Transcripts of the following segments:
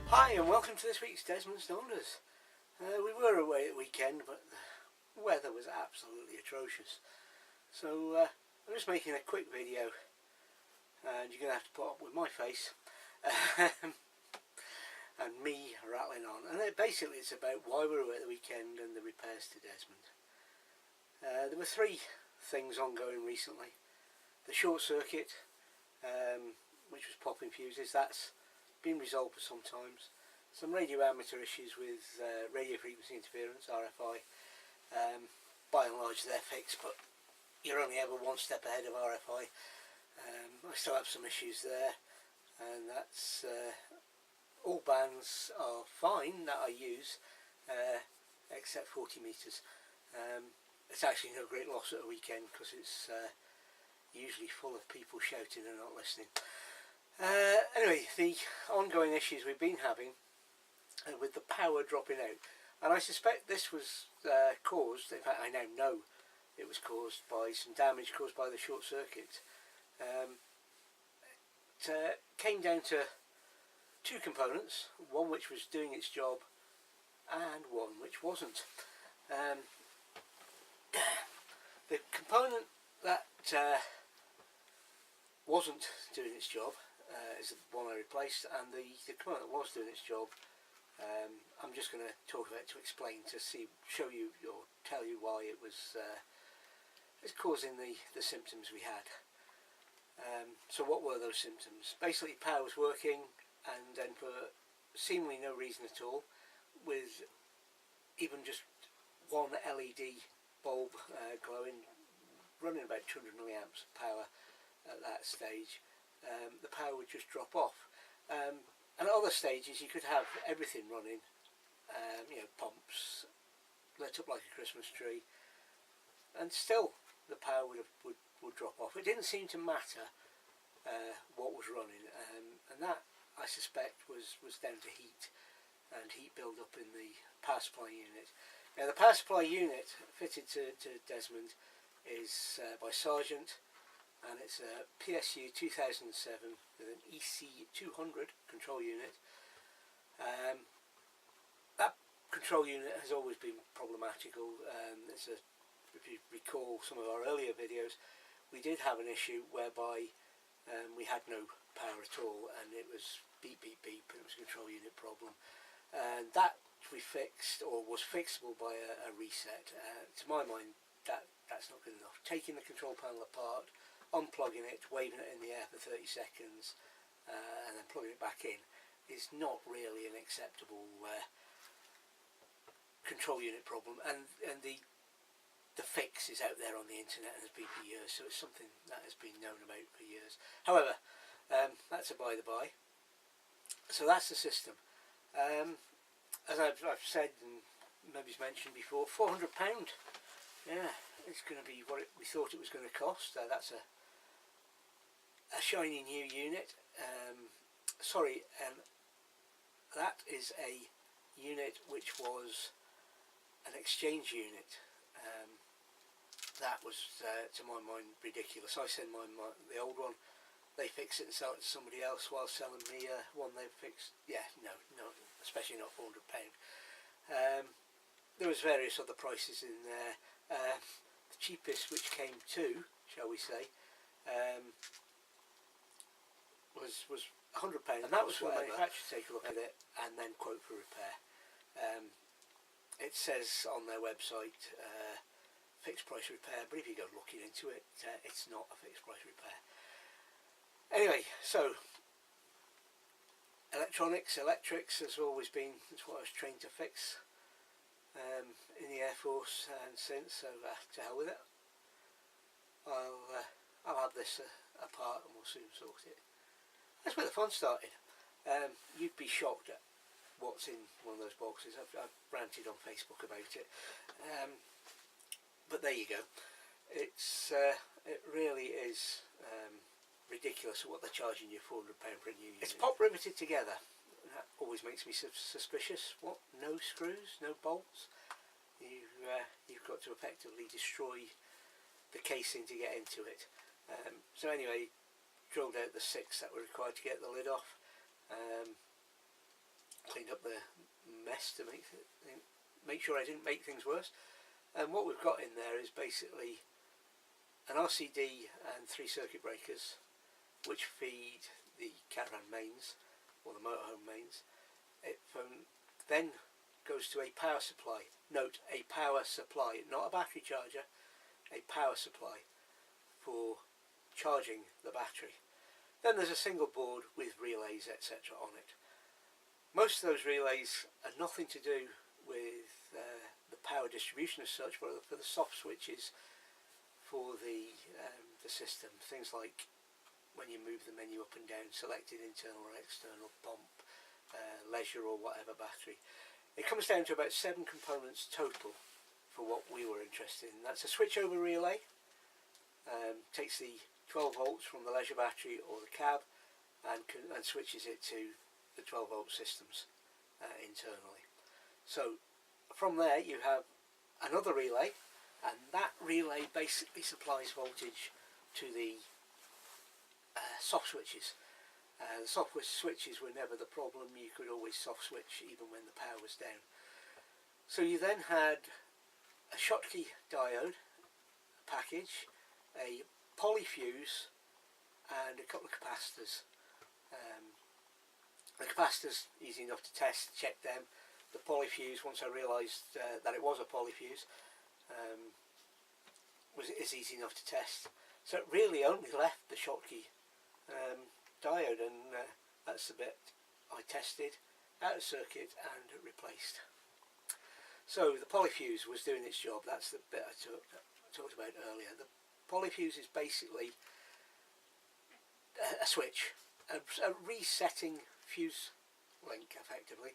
Hi and welcome to this week's Desmond's Wonders. We were away at the weekend, but the weather was absolutely atrocious. So I'm just making a quick video, and you're going to have to put up with my face and me rattling on. And basically it's about why we were away at the weekend and the repairs to Desmond. There were three things ongoing recently. The short circuit, which was popping fuses, that's been resolved for some times. Some radio amateur issues with radio frequency interference, RFI. By and large they're fixed, but you're only ever one step ahead of RFI. I still have some issues there, and that's all bands are fine that I use, except 40 metres. It's actually no great loss at a weekend because it's usually full of people shouting and not listening. Anyway, the ongoing issues we've been having with the power dropping out, and I suspect this was caused, in fact I now know it was caused by some damage caused by the short circuit. It came down to two components, one which was doing its job and one which wasn't. The component that wasn't doing its job is the one I replaced, and the component that was doing its job, I'm just going to talk about to explain, to show you or tell you why it was it's causing the symptoms we had. So what were those symptoms? Basically power was working, and then for seemingly no reason at all, with even just one LED bulb glowing, running about 200 milliamps of power at that stage, the power would just drop off. And at other stages you could have everything running, pumps lit up like a Christmas tree, and still the power would drop off. It didn't seem to matter what was running, and that I suspect was down to heat and heat build up in the power supply unit. Now the power supply unit fitted to Desmond is by Sargent, and it's a PSU 2007 with an EC200 control unit. That control unit has always been problematical. If you recall some of our earlier videos, we did have an issue whereby we had no power at all, and it was beep beep beep, and it was a control unit problem, and that we fixed, or was fixable by a reset. To my mind, that's not good enough. Taking the control panel apart, unplugging it, waving it in the air for 30 seconds, and then plugging it back in is not really an acceptable control unit problem. And the fix is out there on the internet and has been for years, so it's something that has been known about for years. However, that's a by the by. So that's the system. As I've said and maybe mentioned before, £400. Yeah, it's going to be what we thought it was going to cost. That's a shiny new unit. That is a unit which was an exchange unit. That was, to my mind, ridiculous. I send the old one, they fix it and sell it to somebody else while selling me one they've fixed. Yeah, no, especially not £400. There was various other prices in there. The cheapest, which came to, shall we say, was £100, and that was for the manufacturer to take a look at it and then quote for repair. It says on their website fixed price repair, but if you go looking into it, it's not a fixed price repair. Anyway, so electronics, electrics has always been, that's what I was trained to fix in the Air Force and since, so to hell with it. I'll have this apart and we'll soon sort it. That's where the fun started. You'd be shocked at what's in one of those boxes. I've ranted on Facebook about it, but there you go. It really is ridiculous what they're charging you, £400 for a new unit. It's pop riveted together. That always makes me suspicious. What? No screws, no bolts? You've got to effectively destroy the casing to get into it. So anyway, drilled out the 6 that were required to get the lid off. cleaned up the mess to make sure I didn't make things worse. And what we've got in there is basically an RCD and 3 circuit breakers which feed the caravan mains or the motorhome mains. It then goes to a power supply. Note, a power supply, not a battery charger, a power supply for charging the battery. Then there's a single board with relays, etc. on it. Most of those relays are nothing to do with the power distribution as such, but for the soft switches for the system. Things like when you move the menu up and down, selected internal or external pump, leisure or whatever battery. It comes down to about 7 components total for what we were interested in. That's a switchover relay, takes the 12 volts from the leisure battery or the cab and switches it to the 12 volt systems internally. So from there you have another relay, and that relay basically supplies voltage to the soft switches. The soft switches were never the problem. You could always soft switch even when the power was down. So you then had a Schottky diode package, a polyfuse and a couple of capacitors. The capacitors, easy enough to test, check them. The polyfuse, once I realised that it was a polyfuse, is easy enough to test. So it really only left the Schottky diode, and that's the bit I tested, out of circuit and replaced. So the polyfuse was doing its job. That's the bit I talked about earlier. The polyfuse is basically a switch, a resetting fuse link effectively,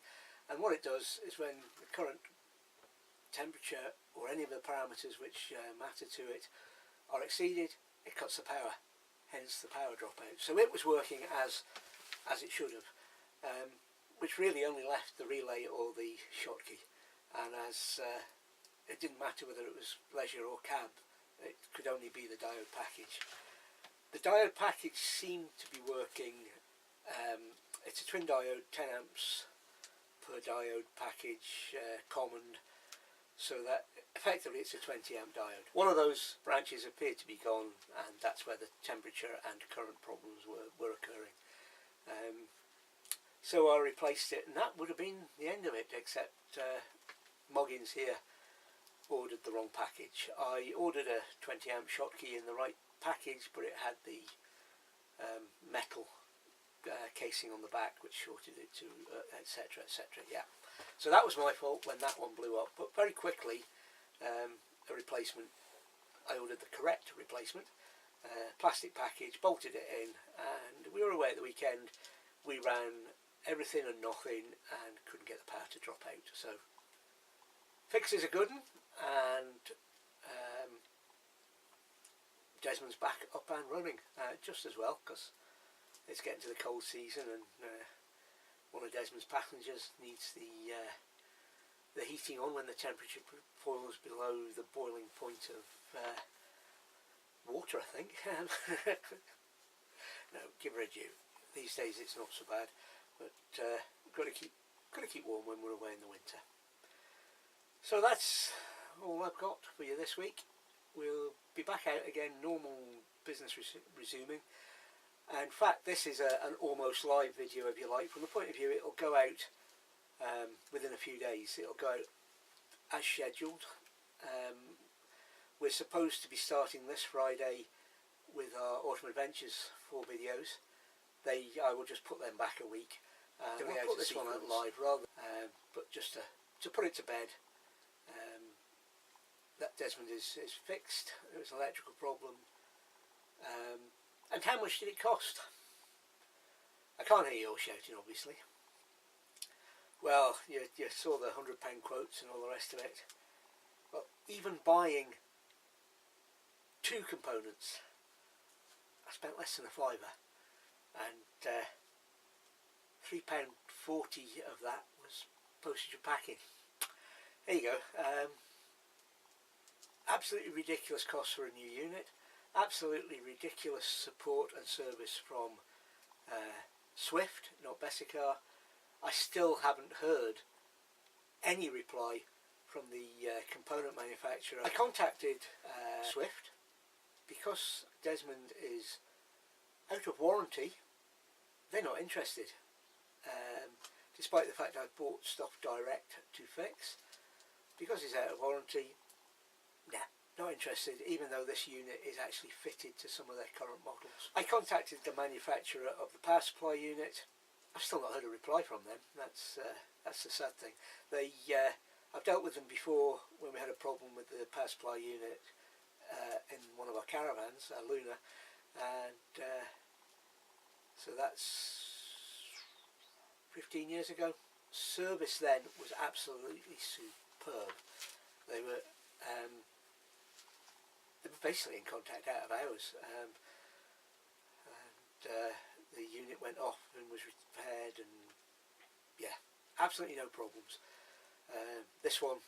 and what it does is when the current, temperature or any of the parameters which matter to it are exceeded, it cuts the power, hence the power dropout. So it was working as it should have, which really only left the relay or the Schottky, and as it didn't matter whether it was leisure or cab, it could only be the diode package. The diode package seemed to be working. It's a twin diode, 10 amps per diode package, common, so that effectively it's a 20 amp diode. One of those branches appeared to be gone, and that's where the temperature and current problems were occurring. So I replaced it, and that would have been the end of it, except Moggins here ordered the wrong package. I ordered a 20 amp Schottky in the right package, but it had the metal casing on the back which shorted it to etc, etc. Yeah, so that was my fault when that one blew up, but very quickly a replacement, I ordered the correct replacement, plastic package, bolted it in, and we were away at the weekend. We ran everything and nothing and couldn't get the power to drop out. So fix is a good one, and Desmond's back up and running just as well, because it's getting to the cold season, and one of Desmond's passengers needs the heating on when the temperature falls below the boiling point of water, I think. No, give her a due. These days it's not so bad, but got to keep warm when we're away in the winter. So that's all I've got for you this week. We'll be back out again, normal business resuming. In fact, this is an almost live video, if you like. From the point of view, it'll go out within a few days. It'll go out as scheduled. We're supposed to be starting this Friday with our Autumn Adventures 4 videos. I will just put them back a week. I'll put this one out live rather, but just to put it to bed. That Desmond is fixed. It was an electrical problem. And how much did it cost? I can't hear you all shouting, obviously. Well, you saw the £100 quotes and all the rest of it. Well, even buying 2 components, I spent less than a fiver, and £3.40 of that was postage and packing. There you go. Absolutely ridiculous cost for a new unit. Absolutely ridiculous support and service from Swift, not Bessicar, I still haven't heard any reply from the component manufacturer. I contacted Swift because Desmond is out of warranty. They're not interested, despite the fact I've bought stuff direct to fix. Because he's out of warranty, nah, not interested, even though this unit is actually fitted to some of their current models. I contacted the manufacturer of the power supply unit. I've still not heard a reply from them. That's the sad thing. I've dealt with them before when we had a problem with the power supply unit in one of our caravans, a Luna, and so that's 15 years ago. Service then was absolutely superb. They were basically in contact out of hours, and the unit went off and was repaired, and yeah, absolutely no problems. This one,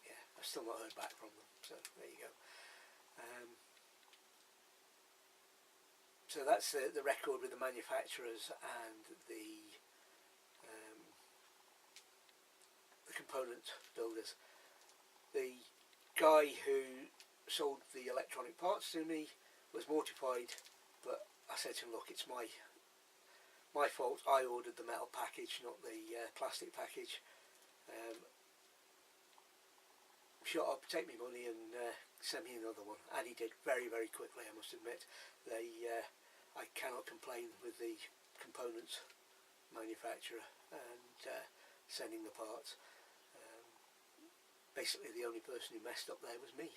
yeah, I've still not heard back from them, so there you go. So that's the record with the manufacturers and the component builders. The guy who sold the electronic parts to me was mortified, but I said to him, look, it's my fault. I ordered the metal package, not the plastic package. Shut up, take me money and send me another one. And he did very, very quickly, I must admit. I cannot complain with the components manufacturer and sending the parts. Basically the only person who messed up there was me.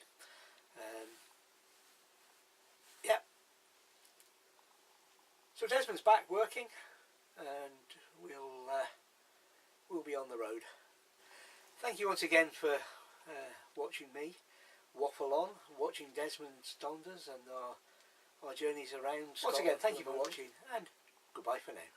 Yeah. So Desmond's back working, and we'll be on the road. Thank you once again for watching me waffle on, watching Desmond's Donders and our journeys around Scotland. Once again, thank you for watching, and goodbye for now.